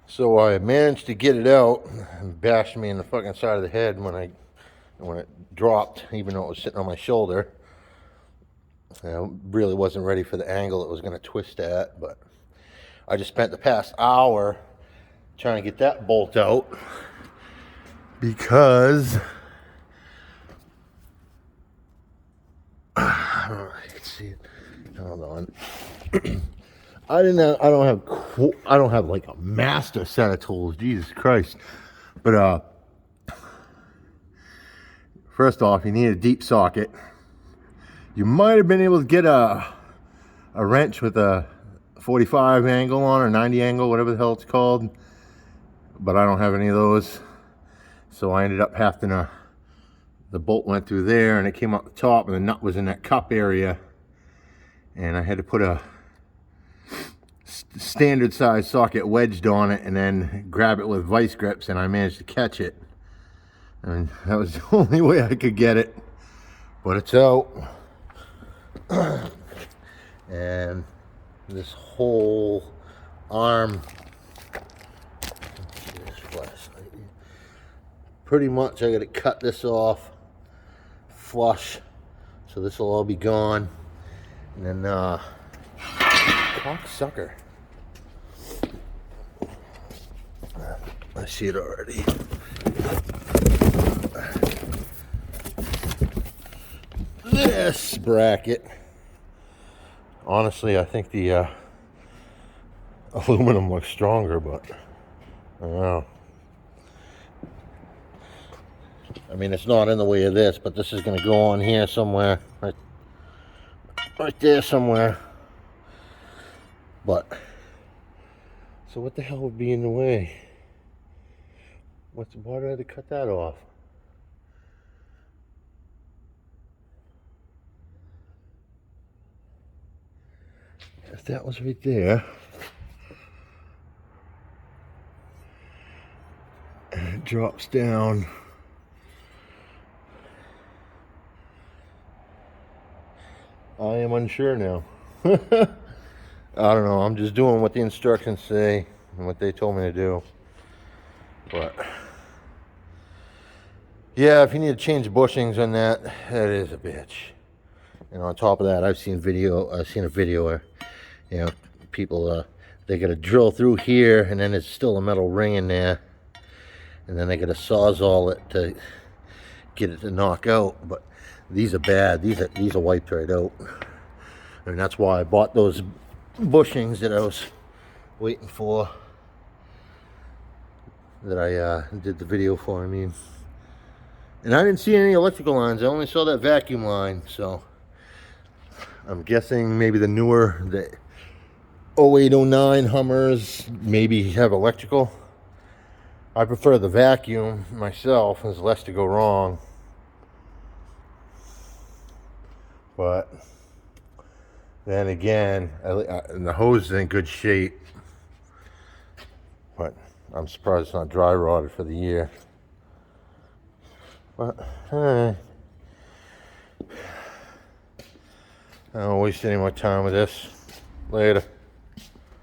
So I managed to get it out and bashed me in the fucking side of the head when it dropped, even though it was sitting on my shoulder. I really wasn't ready for the angle it was going to twist at, but I just spent the past hour trying to get that bolt out because I don't know if you can see it. Hold on. I don't have like a master set of tools, Jesus Christ. But first off, you need a deep socket. You might have been able to get a wrench with a 45 angle on or 90 angle, whatever the hell it's called, but I don't have any of those. So I ended up having the bolt went through there and it came out the top and the nut was in that cup area, and I had to put a standard size socket wedged on it and then grab it with vice grips, and I managed to catch it, and that was the only way I could get it, but it's out. And this whole arm, pretty much I got to cut this off flush, so this will all be gone. And then cocksucker, I see it already. This bracket, honestly, I think the aluminum looks stronger, but I don't know. I mean, it's not in the way of this, but this is going to go on here somewhere, right there somewhere. But so what the hell would be in the way? Why do I have to cut that off? If that was right there, and it drops down, I am unsure now. I don't know, I'm just doing what the instructions say and what they told me to do. But yeah, if you need to change bushings on that, that is a bitch. And on top of that, I've seen a video where, you know, people they gotta drill through here and then there's still a metal ring in there, and then they gotta sawzall it to get it to knock out. But these are bad. These are wiped right out. And that's why I bought those bushings that I was waiting for, that I did the video for, I mean. And I didn't see any electrical lines. I only saw that vacuum line, so I'm guessing maybe the 08, 09 Hummers maybe have electrical. I prefer the vacuum myself. There's less to go wrong. But then again, the hose is in good shape. But I'm surprised it's not dry rotted for the year. But I don't waste any more time with this. Later.